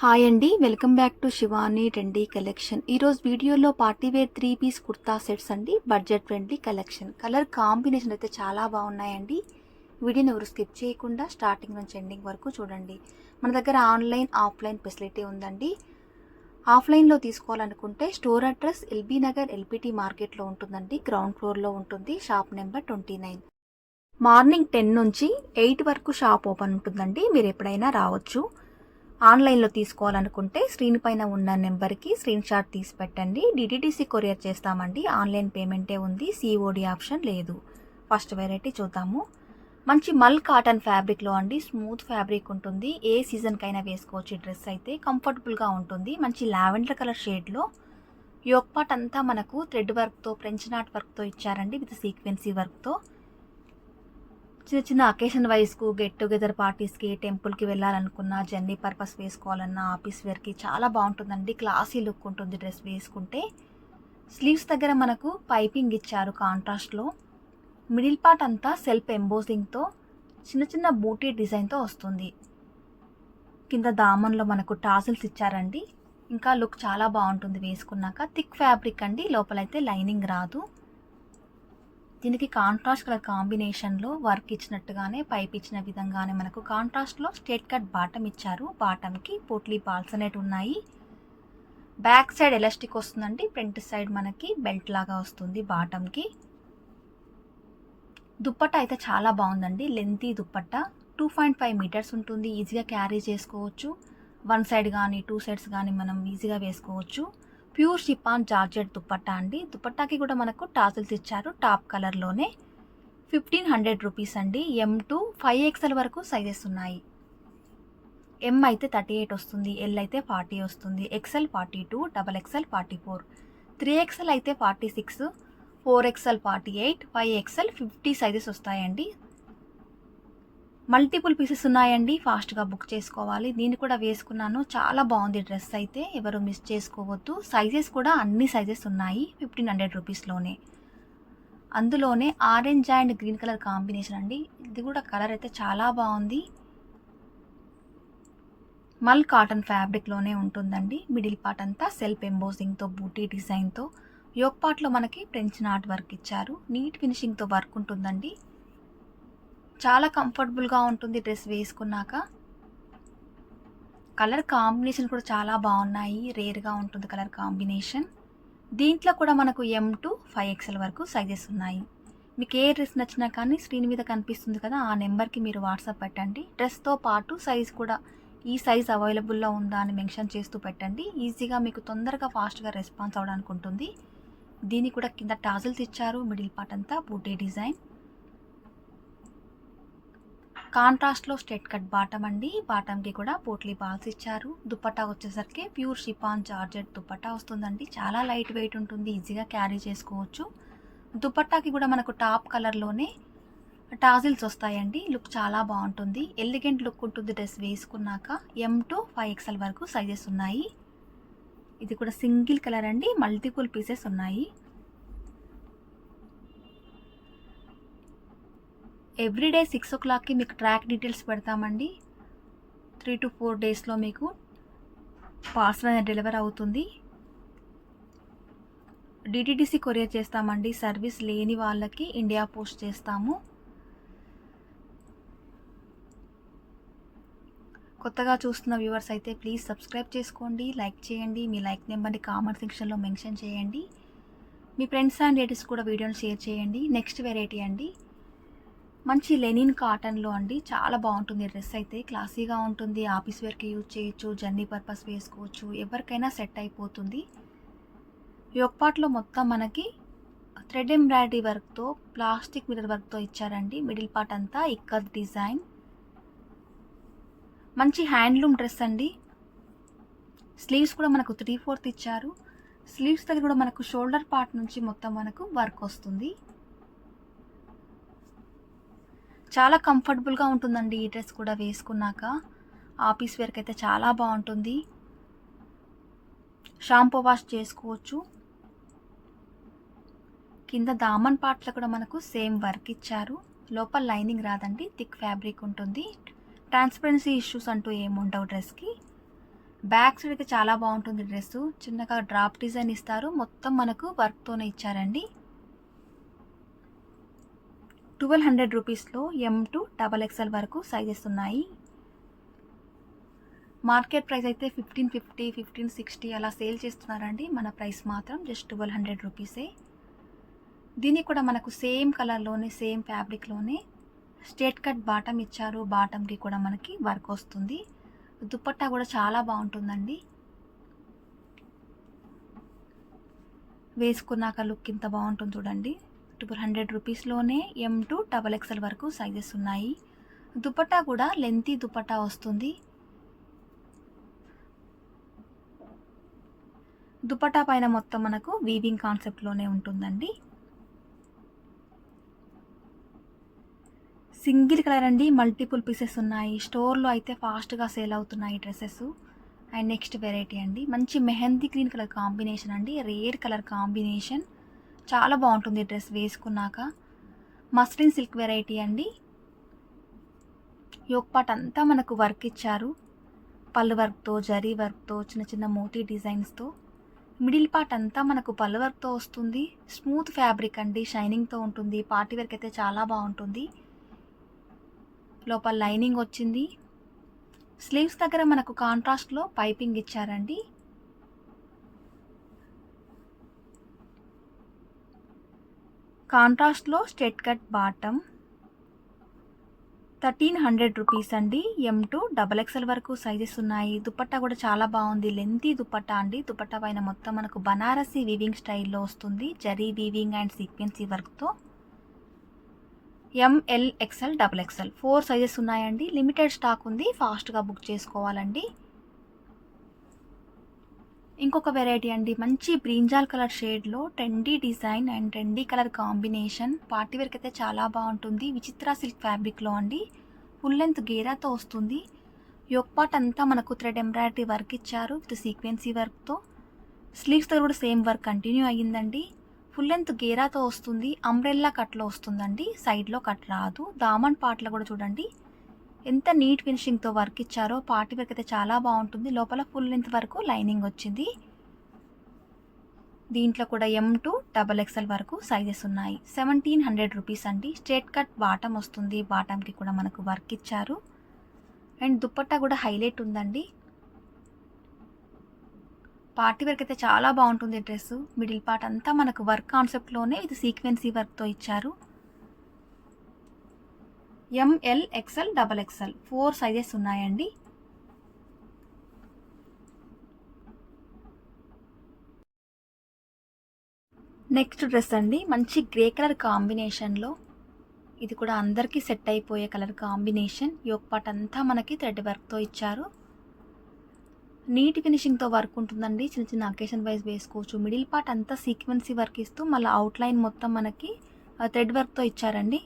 Hi అండి, welcome back to Shivani trendy collection. ఈరోజు వీడియోలో పార్టీవేర్ 3 పీస్ కుర్తా సెట్స్ అండి. Budget friendly collection. Colour combination అయితే చాలా బాగున్నాయండి. వీడియోని ఎవరు స్కిప్ చేయకుండా స్టార్టింగ్ నుంచి ఎండింగ్ వరకు చూడండి. మన దగ్గర ఆన్లైన్ ఆఫ్లైన్ ఫెసిలిటీ ఉందండి. ఆఫ్లైన్లో తీసుకోవాలనుకుంటే store address LB Nagar LPT మార్కెట్లో ఉంటుందండి. గ్రౌండ్ ఫ్లోర్లో ఉంటుంది. Shop number 29. మార్నింగ్ 10 నుంచి 8 వరకు షాప్ ఓపెన్ ఉంటుందండి. మీరు ఎప్పుడైనా రావచ్చు. ఆన్లైన్లో తీసుకోవాలనుకుంటే స్క్రీన్ పైన ఉన్న నెంబర్కి స్క్రీన్ షాట్ తీసి పెట్టండి. డిటిడిసి కొరియర్ చేస్తామండి. ఆన్లైన్ పేమెంటే ఉంది, సిఓడి ఆప్షన్ లేదు. ఫస్ట్ వెరైటీ చూద్దాము. మంచి మల్ కాటన్ ఫ్యాబ్రిక్లో అండి. స్మూత్ ఫ్యాబ్రిక్ ఉంటుంది. ఏ సీజన్కైనా వేసుకోవచ్చు. ఈ డ్రెస్ అయితే కంఫర్టబుల్గా ఉంటుంది. మంచి లావెండర్ కలర్ షేడ్లో యోక్ పార్ట్ అంతా మనకు థ్రెడ్ వర్క్తో, ఫ్రెంచ్ నాట్ వర్క్తో ఇచ్చారండి. విత్ సీక్వెన్సీ వర్క్తో. చిన్న చిన్న అకేషన్ వైజ్కు, గెట్ టుగెదర్ పార్టీస్కి, టెంపుల్కి వెళ్ళాలనుకున్నా, జర్నీ పర్పస్ వేసుకోవాలన్నా, ఆఫీస్ వేర్కి చాలా బాగుంటుందండి. క్లాసీ లుక్ ఉంటుంది డ్రెస్ వేసుకుంటే. స్లీవ్స్ దగ్గర మనకు పైపింగ్ ఇచ్చారు కాంట్రాస్ట్లో. మిడిల్ పార్ట్ అంతా సెల్ఫ్ ఎంబోజింగ్తో చిన్న చిన్న బూటీ డిజైన్తో వస్తుంది. కింద దామన్లో మనకు టాజిల్స్ ఇచ్చారండి. ఇంకా లుక్ చాలా బాగుంటుంది వేసుకున్నాక. థిక్ ఫ్యాబ్రిక్ అండి, లోపలైతే లైనింగ్ రాదు. దీనికి కాంట్రాస్ట్ కలర్ కాంబినేషన్లో వర్క్ ఇచ్చినట్టుగానే, పైప్ ఇచ్చిన విధంగానే మనకు కాంట్రాస్ట్లో స్ట్రేట్ కట్ బాటమ్ ఇచ్చారు. బాటమ్కి పోట్లీ బాల్స్ అనేవి ఉన్నాయి. బ్యాక్ సైడ్ ఎలాస్టిక్ వస్తుందండి. ఫ్రంట్ సైడ్ మనకి బెల్ట్ లాగా వస్తుంది బాటమ్కి. దుప్పట్టా అయితే చాలా బాగుందండి. లెంతీ దుప్పట్టా. 2.5 మీటర్స్ ఉంటుంది. ఈజీగా క్యారీ చేసుకోవచ్చు. 1 సైడ్ కానీ 2 సైడ్స్ కానీ మనం ఈజీగా వేసుకోవచ్చు. ప్యూర్ షిఫాన్ జార్జెట్ దుప్పట్టా అండి. దుప్పట్టాకి కూడా మనకు టాజిల్స్ ఇచ్చారు టాప్ కలర్లోనే. 1500 రూపీస్ అండి. M to 5XL వరకు సైజెస్ ఉన్నాయి. M అయితే 38 వస్తుంది, L అయితే 40 వస్తుంది, XL 42, XXL 44, 3XL అయితే 46, 4XL 48, 5XL 50 సైజెస్ వస్తాయండి. మల్టిపుల్ పీసెస్ ఉన్నాయండి. ఫాస్ట్గా బుక్ చేసుకోవాలి. నేను కూడా వేసుకున్నాను. చాలా బాగుంది డ్రెస్ అయితే. ఎవరు మిస్ చేసుకోవద్దు. సైజెస్ కూడా అన్ని సైజెస్ ఉన్నాయి. 1500 రూపీస్లోనే. అందులోనే orange and green colour combination అండి. ఇది కూడా కలర్ అయితే చాలా బాగుంది. మల్ కాటన్ ఫ్యాబ్రిక్లోనే ఉంటుందండి. మిడిల్ పార్ట్ అంతా సెల్ఫ్ ఎంబోజింగ్తో, బూటీ డిజైన్తో, యోక్ పార్ట్లో మనకి ఫ్రెంచ్ నాట్ వర్క్ ఇచ్చారు. నీట్ ఫినిషింగ్తో వర్క్ ఉంటుందండి. చాలా కంఫర్టబుల్గా ఉంటుంది డ్రెస్ వేసుకున్నాక. కలర్ కాంబినేషన్ కూడా చాలా బాగున్నాయి. రేర్గా ఉంటుంది కలర్ కాంబినేషన్. దీంట్లో కూడా మనకు M to 5XL వరకు సైజెస్ ఉన్నాయి. మీకు ఏ డ్రెస్ నచ్చినా కానీ స్క్రీన్ మీద కనిపిస్తుంది కదా, ఆ నెంబర్కి మీరు వాట్సాప్ పెట్టండి. డ్రెస్తో పాటు సైజ్ కూడా, ఈ సైజ్ అవైలబుల్లో ఉందా అని మెన్షన్ చేస్తూ పెట్టండి. ఈజీగా మీకు తొందరగా ఫాస్ట్గా రెస్పాన్స్ అవ్వడానికి ఉంటుంది. దీనికి కూడా కింద టాజిల్స్ ఇచ్చారు. మిడిల్ పార్ట్ అంతా బూటీ డిజైన్. కాంట్రాస్ట్లో స్ట్రేట్ కట్ బాటమ్ అండి. బాటమ్కి కూడా పోట్లీ బాల్స్ ఇచ్చారు. దుప్పట్టా వచ్చేసరికి ప్యూర్ షిఫాన్ జార్జెట్ దుప్పట్టా వస్తుందండి. చాలా లైట్ వెయిట్ ఉంటుంది. ఈజీగా క్యారీ చేసుకోవచ్చు. దుప్పట్టాకి కూడా మనకు టాప్ కలర్లోనే టాజిల్స్ వస్తాయండి. లుక్ చాలా బాగుంటుంది. ఎలిగెంట్ లుక్ ఉంటుంది డ్రెస్ వేసుకున్నాక. M to 5XL వరకు సైజెస్ ఉన్నాయి. ఇది కూడా సింగిల్ కలర్ అండి. మల్టిపుల్ పీసెస్ ఉన్నాయి. ఎవ్రీడే 6 o'clockకి మీకు ట్రాక్ డీటెయిల్స్ పెడతామండి. 3 to 4 డేస్లో మీకు పార్సల్ అనేది డెలివర్ అవుతుంది. డిటిడిసి కొరియర్ చేస్తామండి. సర్వీస్ లేని వాళ్ళకి ఇండియా పోస్ట్ చేస్తాము. కొత్తగా చూస్తున్న వ్యూవర్స్ అయితే ప్లీజ్ సబ్స్క్రైబ్ చేసుకోండి, లైక్ చేయండి. మీ లైక్ నెంబర్ని కామెంట్ సెక్షన్లో మెన్షన్ చేయండి. మీ ఫ్రెండ్స్ అండ్ రిలేటివ్స్ కూడా వీడియోని షేర్ చేయండి. నెక్స్ట్ వెరైటీ అండి. మంచి లెనిన్ కాటన్లో అండి. చాలా బాగుంటుంది డ్రెస్ అయితే. క్లాసీగా ఉంటుంది. ఆఫీస్ వేర్కి యూజ్ చేయొచ్చు, జర్నీ పర్పస్ వేసుకోవచ్చు. ఎవరికైనా సెట్ అయిపోతుంది. యోక్ పార్ట్లో మొత్తం మనకి థ్రెడ్ ఎంబ్రాయిడరీ వర్క్తో, ప్లాస్టిక్ మిర్రర్ వర్క్తో ఇచ్చారండి. మిడిల్ పార్ట్ అంతా ఇక్కత్ డిజైన్. మంచి హ్యాండ్లూమ్ డ్రెస్ అండి. స్లీవ్స్ కూడా మనకు 3/4 ఇచ్చారు. స్లీవ్స్ దగ్గర కూడా మనకు షోల్డర్ పార్ట్ నుంచి మొత్తం మనకు వర్క్ వస్తుంది. చాలా కంఫర్టబుల్గా ఉంటుందండి ఈ డ్రెస్ కూడా వేసుకున్నాక. ఆఫీస్ వేర్కి అయితే చాలా బాగుంటుంది. షాంపూ వాష్ చేసుకోవచ్చు. కింద దామన్ పార్ట్లో కూడా మనకు సేమ్ వర్క్ ఇచ్చారు. లోపల లైనింగ్ రాదండి. థిక్ ఫ్యాబ్రిక్ ఉంటుంది. ట్రాన్స్పరెన్సీ ఇష్యూస్ అంటూ ఏముండవు డ్రెస్కి. బ్యాక్ సైడ్ అయితే చాలా బాగుంటుంది డ్రెస్. చిన్నగా డ్రాప్ డిజైన్ ఇస్తారు, మొత్తం మనకు వర్క్తోనే ఇచ్చారండి. 1200 రూపీస్లో M to XXL వరకు సైజెస్ ఉన్నాయి. మార్కెట్ ప్రైస్ అయితే 1550, 1560 అలా సేల్ చేస్తున్నారండి. మన ప్రైస్ మాత్రం జస్ట్ 1200 రూపీసే. దీనికి కూడా మనకు సేమ్ కలర్లోనే, సేమ్ ఫ్యాబ్రిక్లోనే స్ట్రేట్ కట్ బాటమ్ ఇచ్చారు. బాటమ్కి కూడా మనకి వర్క్ వస్తుంది. దుపట్టా కూడా చాలా బాగుంటుందండి. వేసుకున్నాక లుక్ ఇంత బాగుంటుంది చూడండి. 1200 రూపీస్లోనే M to XXL వరకు సైజెస్ ఉన్నాయి. దుపట్టా కూడా లెంతీ దుపట్టా వస్తుంది. దుపట్టా పైన మొత్తం మనకు వీవింగ్ కాన్సెప్ట్లోనే ఉంటుందండి. సింగిల్ కలర్ అండి, మల్టిపుల్ పీసెస్ ఉన్నాయి. స్టోర్లో అయితే ఫాస్ట్గా సేల్ అవుతున్నాయి డ్రెస్సెస్. అండ్ నెక్స్ట్ వెరైటీ అండి, మంచి మెహందీ గ్రీన్ కలర్ కాంబినేషన్ అండి. రేర్ కలర్ కాంబినేషన్, చాలా బాగుంటుంది డ్రెస్ వేసుకున్నాక. మస్లిన్ సిల్క్ వెరైటీ అండి. యోక్ పార్ట్ అంతా మనకు వర్క్ ఇచ్చారు. పళ్ళు వర్క్తో, జరీ వర్క్తో, చిన్న చిన్న మోతీ డిజైన్స్తో. మిడిల్ పార్ట్ అంతా మనకు పళ్ళు వర్క్తో వస్తుంది. స్మూత్ ఫ్యాబ్రిక్ అండి, షైనింగ్తో ఉంటుంది. పార్టీ వేర్కి అయితే చాలా బాగుంటుంది. లోపల లైనింగ్ వచ్చింది. స్లీవ్స్ దగ్గర మనకు కాంట్రాస్ట్లో పైపింగ్ ఇచ్చారండి. కాంట్రాస్ట్లో స్ట్రెట్ కట్ బాటమ్. 1300 రూపీస్ అండి. M to XXL వరకు సైజెస్ ఉన్నాయి. దుపట్టా కూడా చాలా బాగుంది, లెంతీ దుపట్టా అండి. దుపట్టా పైన మొత్తం మనకు బనారసి వీవింగ్ స్టైల్లో వస్తుంది, జరీ వీవింగ్ అండ్ సీక్వెన్సీ వర్క్తో. ML, XL, XXL 4 సైజెస్ ఉన్నాయండి. లిమిటెడ్ స్టాక్ ఉంది, ఫాస్ట్గా బుక్ చేసుకోవాలండి. ఇంకొక వెరైటీ అండి, మంచి బ్రింజాల్ కలర్ షేడ్లో trendy design and trendy colour combination. Party వేర్కి అయితే చాలా బాగుంటుంది. విచిత్ర సిల్క్ ఫ్యాబ్రిక్లో అండి. ఫుల్ లెంత్ గేరాతో వస్తుంది. యోక్ పార్ట్ అంతా మనకు థ్రెడ్ ఎంబ్రాయిడరీ వర్క్ ఇచ్చారు విత్ సీక్వెన్సీ వర్క్తో. స్లీవ్స్ దగ్గర కూడా సేమ్ వర్క్ కంటిన్యూ అయ్యిందండి. ఫుల్ లెంత్ గేరాతో వస్తుంది. అంబ్రెల్లా కట్లో వస్తుందండి, సైడ్లో కట్ రాదు. దామన్ పార్ట్లో కూడా చూడండి ఎంత నీట్ ఫినిషింగ్తో వర్క్ ఇచ్చారో. పార్టీ వేర్కి అయితే చాలా బాగుంటుంది. లోపల ఫుల్ లెంత్ వరకు లైనింగ్ వచ్చింది. దీంట్లో కూడా M to XXL వరకు సైజెస్ ఉన్నాయి. 1700 రూపీస్ అండి. స్ట్రేట్ కట్ బాటమ్ వస్తుంది. బాటమ్కి కూడా మనకు వర్క్ ఇచ్చారు. అండ్ దుపట్టా కూడా హైలైట్ ఉందండి. పార్టీ వేర్కి అయితే చాలా బాగుంటుంది డ్రెస్. మిడిల్ పార్ట్ అంతా మనకు వర్క్ కాన్సెప్ట్లోనే ఇది సీక్వెన్సీ వర్క్తో ఇచ్చారు. ML, XL, XXL 4 సైజెస్ ఉన్నాయండి. నెక్స్ట్ డ్రెస్ అండి, మంచి గ్రే కలర్ కాంబినేషన్లో. ఇది కూడా అందరికీ సెట్ అయిపోయే కలర్ కాంబినేషన్. యోక్ పార్ట్ అంతా మనకి థ్రెడ్ వర్క్తో ఇచ్చారు. నీట్ ఫినిషింగ్తో వర్క్ ఉంటుందండి. చిన్న చిన్న అకేషన్ వైజ్ వేసుకోవచ్చు. మిడిల్ పార్ట్ అంతా సీక్వెన్సీ వర్క్ ఇస్తూ మళ్ళీ అవుట్లైన్ మొత్తం మనకి థ్రెడ్ వర్క్తో ఇచ్చారండి.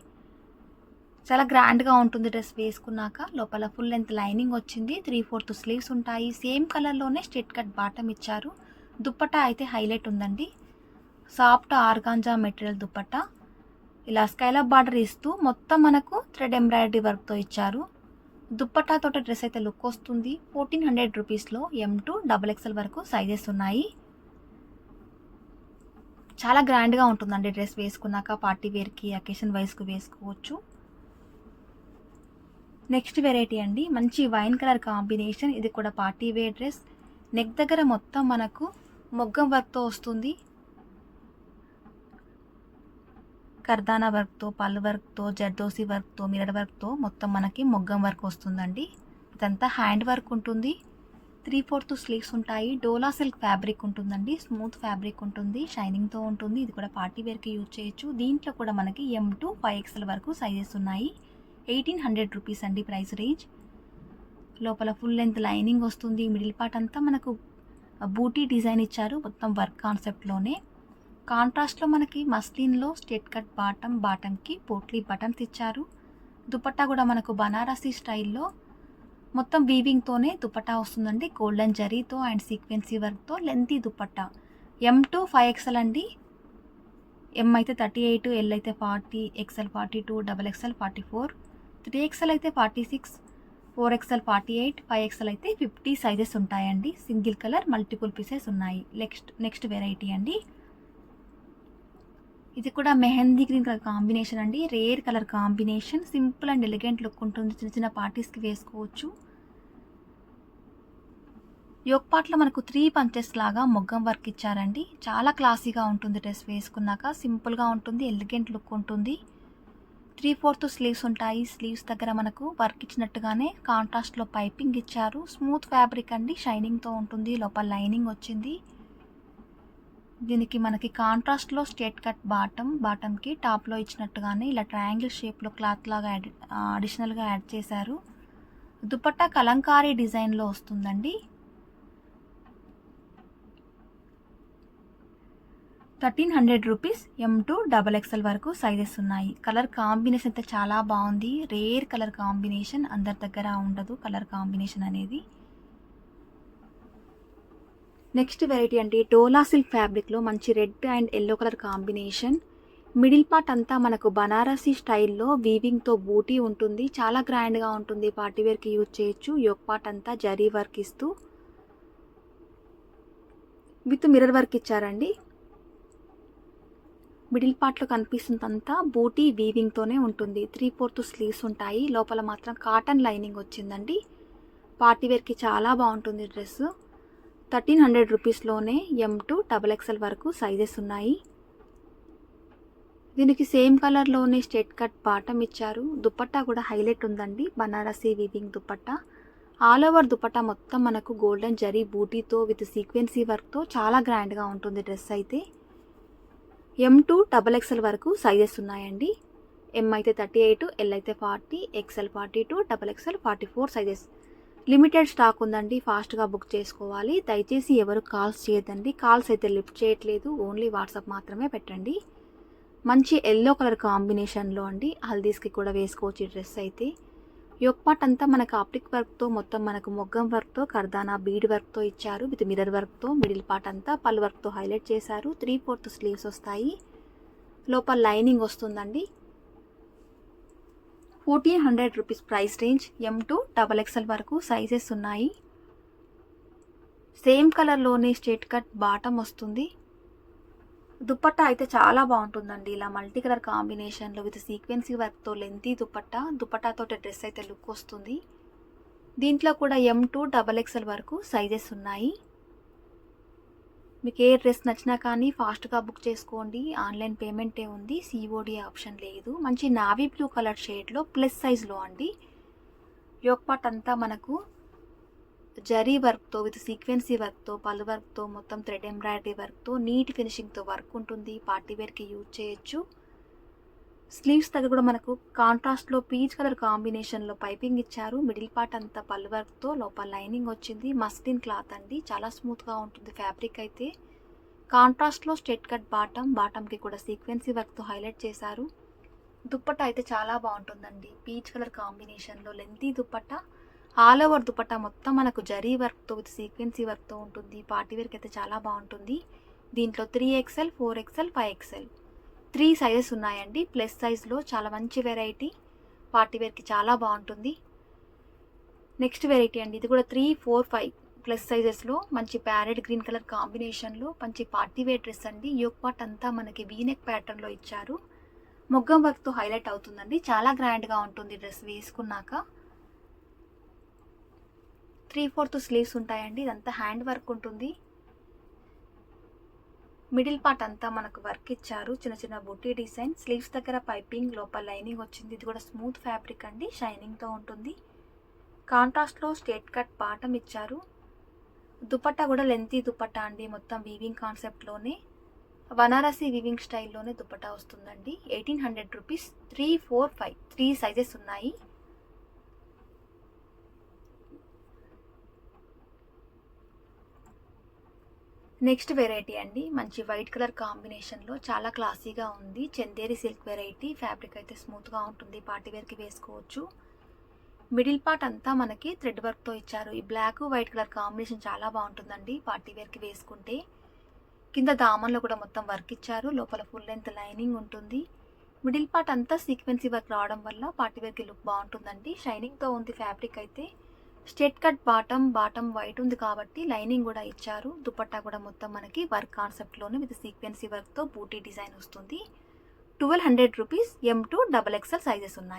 చాలా గ్రాండ్గా ఉంటుంది డ్రెస్ వేసుకున్నాక. లోపల ఫుల్ లెంత్ లైనింగ్ వచ్చింది. 3/4 స్లీవ్స్ ఉంటాయి. సేమ్ కలర్లోనే స్ట్రెట్ కట్ బాటమ్ ఇచ్చారు. దుపట్టా అయితే హైలైట్ ఉందండి. Soft organza material dupatta. ఇలా స్కైలప్ బార్డర్ ఇస్తూ మొత్తం మనకు థ్రెడ్ ఎంబ్రాయిడరీ వర్క్తో ఇచ్చారు. దుపట్టాతో డ్రెస్ అయితే లుక్ వస్తుంది. 1400 రూపీస్లో M to XXL వరకు సైజెస్ ఉన్నాయి. చాలా గ్రాండ్గా ఉంటుందండి డ్రెస్ వేసుకున్నాక. పార్టీ వేర్కి, అకేషన్ వైజ్కి వేసుకోవచ్చు. నెక్స్ట్ వెరైటీ అండి, మంచి వైన్ కలర్ కాంబినేషన్. ఇది కూడా పార్టీ వేర్ డ్రెస్. నెక్ దగ్గర మొత్తం మనకు మొగ్గం వర్క్తో వస్తుంది. కర్దానా వర్క్తో, పళ్ళు వర్క్తో, జర్దోసి వర్క్తో, మిరర్ వర్క్తో మొత్తం మనకి మొగ్గం వర్క్ వస్తుందండి. ఇదంతా హ్యాండ్ వర్క్ ఉంటుంది. 3/4 స్లీవ్స్ ఉంటాయి. డోలా సిల్క్ ఫ్యాబ్రిక్ ఉంటుందండి. స్మూత్ ఫ్యాబ్రిక్ ఉంటుంది, షైనింగ్తో ఉంటుంది. ఇది కూడా పార్టీ వేర్కి యూజ్ చేయొచ్చు. దీంట్లో కూడా మనకి M to XXL వరకు సైజెస్ ఉన్నాయి. 1800 రూపీస్ అండి ప్రైస్ రేంజ్. లోపల ఫుల్ లెంత్ లైనింగ్ వస్తుంది. మిడిల్ పార్ట్ అంతా మనకు బూటీ డిజైన్ ఇచ్చారు, మొత్తం వర్క్ కాన్సెప్ట్లోనే. కాంట్రాస్ట్లో మనకి మస్లిన్లో స్ట్రెట్ కట్ బాటమ్కి పోట్లీ బటన్స్ ఇచ్చారు. దుపట్టా కూడా మనకు బనారసి స్టైల్లో మొత్తం వీవింగ్తోనే దుపట్టా వస్తుందండి. గోల్డెన్ జరీతో అండ్ సీక్వెన్సీ వర్క్తో lengthy dupatta. M to XXL అండి. M అయితే 38, L అయితే 40, XL 42, XXL 44, 3XL అయితే 46, 4XL 48, 5XL అయితే 50 సైజెస్ ఉంటాయండి. సింగిల్ కలర్ మల్టిపుల్ పీసెస్ ఉన్నాయి. నెక్స్ట్ వెరైటీ అండి. ఇది కూడా మెహందీ గ్రీన్ కలర్ కాంబినేషన్ అండి. Rare colour combination. Simple and elegant look ఉంటుంది. చిన్న చిన్న పార్టీస్కి వేసుకోవచ్చు. యోక్ పార్ట్లో మనకు 3 పంచెస్ లాగా మొగ్గం వర్క్ ఇచ్చారండి. చాలా క్లాసీగా ఉంటుంది. డ్రెస్ వేసుకున్నాక సింపుల్గా ఉంటుంది. ఎలిగెంట్ లుక్ ఉంటుంది. 3/4 స్లీవ్స్ ఉంటాయి. స్లీవ్స్ దగ్గర మనకు వర్క్ ఇచ్చినట్టుగానే కాంట్రాస్ట్లో పైపింగ్ ఇచ్చారు. స్మూత్ ఫ్యాబ్రిక్ అండి. షైనింగ్తో ఉంటుంది. లోపల లైనింగ్ వచ్చింది. దీనికి మనకి కాంట్రాస్ట్లో స్ట్రేట్ కట్ బాటమ్కి టాప్లో ఇచ్చినట్టుగానే ఇలా ట్రయాంగిల్ షేప్లో క్లాత్ లాగా అడిషనల్గా యాడ్ చేశారు. దుపట్టా కలంకారీ డిజైన్లో వస్తుందండి. 1300 రూపీస్. M to XXL వరకు సైజెస్ ఉన్నాయి. కలర్ కాంబినేషన్ అయితే చాలా బాగుంది. రేర్ కలర్ కాంబినేషన్, అందరి దగ్గర ఉండదు కలర్ కాంబినేషన్ అనేది. నెక్స్ట్ వెరైటీ అండి. డోలా సిల్క్ ఫ్యాబ్రిక్లో మంచి red and yellow colour combination. Middle part అంతా మనకు బనారసీ స్టైల్లో వీవింగ్తో బూటీ ఉంటుంది. చాలా గ్రాండ్గా ఉంటుంది. పార్టీవేర్కి యూజ్ చేయొచ్చు. యోక్ పార్ట్ అంతా జరీ వర్క్ ఇస్తూ విత్ మిర్రర్ వర్క్ ఇచ్చారండి. మిడిల్ పార్ట్లో కనిపిస్తుందంతా బూటీ వీవింగ్తోనే ఉంటుంది. 3/4 స్లీవ్స్ ఉంటాయి. లోపల మాత్రం కాటన్ లైనింగ్ వచ్చిందండి. పార్టీవేర్కి చాలా బాగుంటుంది డ్రెస్. 1300 రూపీస్లోనే M to XXL వరకు సైజెస్ ఉన్నాయి. దీనికి సేమ్ కలర్లోనే స్ట్రేట్ కట్ బాటమ్ ఇచ్చారు. దుపట్టా కూడా హైలైట్ ఉందండి. Banarasi weaving dupatta. All over dupatta మొత్తం మనకు గోల్డెన్ జరీ బూటీతో విత్ సీక్వెన్సీ వర్క్తో చాలా గ్రాండ్గా ఉంటుంది డ్రెస్ అయితే. M to XXL వరకు సైజెస్ ఉన్నాయండి. M అయితే 38, L అయితే 40, XL 42, XXL 44 sizes. Limited stock ఉందండి. ఫాస్ట్గా బుక్ చేసుకోవాలి. దయచేసి ఎవరు కాల్స్ చేయొద్దండి. కాల్స్ అయితే లిఫ్ట్ చేయట్లేదు. ఓన్లీ వాట్సాప్ మాత్రమే పెట్టండి. మంచి ఎల్లో కలర్ కాంబినేషన్లో అండి. హల్దీస్కి కూడా వేసుకోవచ్చు ఈ డ్రెస్ అయితే. యోక్ పార్ట్ అంతా మనకు ఆప్టిక్ వర్క్తో, మొత్తం మనకు మొగ్గం వర్క్తో, కర్దానా బీడ్ వర్క్తో ఇచ్చారు. విత్ మిర్రర్ వర్క్తో. మిడిల్ పార్ట్ అంతా పల్ వర్క్తో హైలైట్ చేశారు. 3/4 స్లీవ్స్ వస్తాయి. లోపల లైనింగ్ వస్తుందండి. 1400 rupees price range. M to XXL వరకు సైజెస్ ఉన్నాయి. సేమ్ కలర్లోనే స్ట్రేట్ కట్ బాటమ్ వస్తుంది. దుపట్టా అయితే చాలా బాగుంటుందండి. ఇలా మల్టీ కలర్ కాంబినేషన్లో విత్ సీక్వెన్సీ వర్క్తో లెంతీ దుపట్టాతో డ్రెస్ అయితే లుక్ వస్తుంది. దీంట్లో కూడా M to XXL వరకు సైజెస్ ఉన్నాయి. మీకు ఏ డ్రెస్ నచ్చినా కానీ ఫాస్ట్గా బుక్ చేసుకోండి. ఆన్లైన్ పేమెంటే ఉంది. COD ఆప్షన్ లేదు. మంచి నావీ బ్లూ కలర్ షేడ్లో ప్లస్ సైజ్లో అండి. యోక్ పార్ట్ అంతా మనకు జరీ వర్క్తో విత్ సీక్వెన్సీ వర్క్తో, పళ్ళు వర్క్తో, మొత్తం థ్రెడ్ ఎంబ్రాయిడరీ వర్క్తో, నీట్ ఫినిషింగ్తో వర్క్ ఉంటుంది. పార్టీవేర్కి యూజ్ చేయొచ్చు. స్లీవ్స్ దగ్గర కూడా మనకు కాంట్రాస్ట్లో పీచ్ కలర్ కాంబినేషన్లో పైపింగ్ ఇచ్చారు. మిడిల్ పార్ట్ అంతా పళ్ళు వర్క్తో, లోపల లైనింగ్ వచ్చింది. మస్లిన్ క్లాత్ అండి. చాలా స్మూత్గా ఉంటుంది ఫ్యాబ్రిక్ అయితే. కాంట్రాస్ట్లో స్ట్రేట్ కట్ బాటమ్కి కూడా సీక్వెన్సీ వర్క్తో హైలైట్ చేశారు. దుపట్టా అయితే చాలా బాగుంటుందండి. పీచ్ కలర్ కాంబినేషన్లో lengthy dupatta. All over dupatta మొత్తం మనకు జరీ వర్క్తో విత్ సీక్వెన్సీ వర్క్తో ఉంటుంది. పార్టీవేర్కి అయితే చాలా బాగుంటుంది. దీంట్లో 3XL, 4XL, 5XL 3 సైజెస్ ఉన్నాయండి. ప్లస్ సైజ్లో చాలా మంచి వెరైటీ. పార్టీవేర్కి చాలా బాగుంటుంది. నెక్స్ట్ వెరైటీ అండి. ఇది కూడా 3, 4, 5 ప్లస్ సైజెస్లో మంచి ప్యారెట్ గ్రీన్ కలర్ కాంబినేషన్లో మంచి పార్టీవేర్ డ్రెస్ అండి. యోక్ పార్ట్ అంతా మనకి వీనెక్ ప్యాటర్న్లో ఇచ్చారు. మొగ్గం వర్క్తో హైలైట్ అవుతుందండి. చాలా గ్రాండ్గా ఉంటుంది డ్రెస్ వేసుకున్నాక. 3/4 స్లీవ్స్ ఉంటాయండి. ఇదంతా హ్యాండ్ వర్క్ ఉంటుంది. మిడిల్ పార్ట్ అంతా మనకు వర్క్ ఇచ్చారు. చిన్న చిన్న బుట్టి డిజైన్. స్లీవ్స్ దగ్గర పైపింగ్, లోపల లైనింగ్ వచ్చింది. ఇది కూడా స్మూత్ ఫ్యాబ్రిక్ అండి. షైనింగ్తో ఉంటుంది. కాంట్రాస్ట్లో స్ట్రేట్ కట్ బాటమ్ ఇచ్చారు. దుపట్టా కూడా లెంతీ దుపట్టా అండి. మొత్తం వీవింగ్ కాన్సెప్ట్లోనే బనారసీ వీవింగ్ స్టైల్లోనే దుపట్టా వస్తుందండి. 1800 రూపీస్. 3, 4, 5 3 సైజెస్ ఉన్నాయి. నెక్స్ట్ వెరైటీ అండి. మంచి వైట్ కలర్ కాంబినేషన్లో చాలా క్లాసీగా ఉంది. Chanderi silk variety. ఫ్యాబ్రిక్ అయితే స్మూత్గా ఉంటుంది. పార్టీవేర్కి వేసుకోవచ్చు. మిడిల్ పార్ట్ అంతా మనకి థ్రెడ్ వర్క్తో ఇచ్చారు. ఈ బ్లాక్ వైట్ కలర్ కాంబినేషన్ చాలా బాగుంటుందండి పార్టీవేర్కి వేసుకుంటే. కింద దామన్లో కూడా మొత్తం వర్క్ ఇచ్చారు. లోపల ఫుల్ లెంత్ లైనింగ్ ఉంటుంది. మిడిల్ పార్ట్ అంతా సీక్వెన్సీ వర్క్ రావడం వల్ల పార్టీ వేర్కి లుక్ బాగుంటుందండి. షైనింగ్తో ఉంది ఫ్యాబ్రిక్ అయితే. స్ట్రేట్ కట్ బాటమ్ వైట్ ఉంది కాబట్టి లైనింగ్ కూడా ఇచ్చారు. దుపట్టా కూడా మొత్తం మనకి వర్క్ కాన్సెప్ట్లోనే విత్ సీక్వెన్సీ వర్క్తో బూటీ డిజైన్ వస్తుంది. 1200 రూపీస్. M2 XXL సైజెస్ ఉన్నాయి.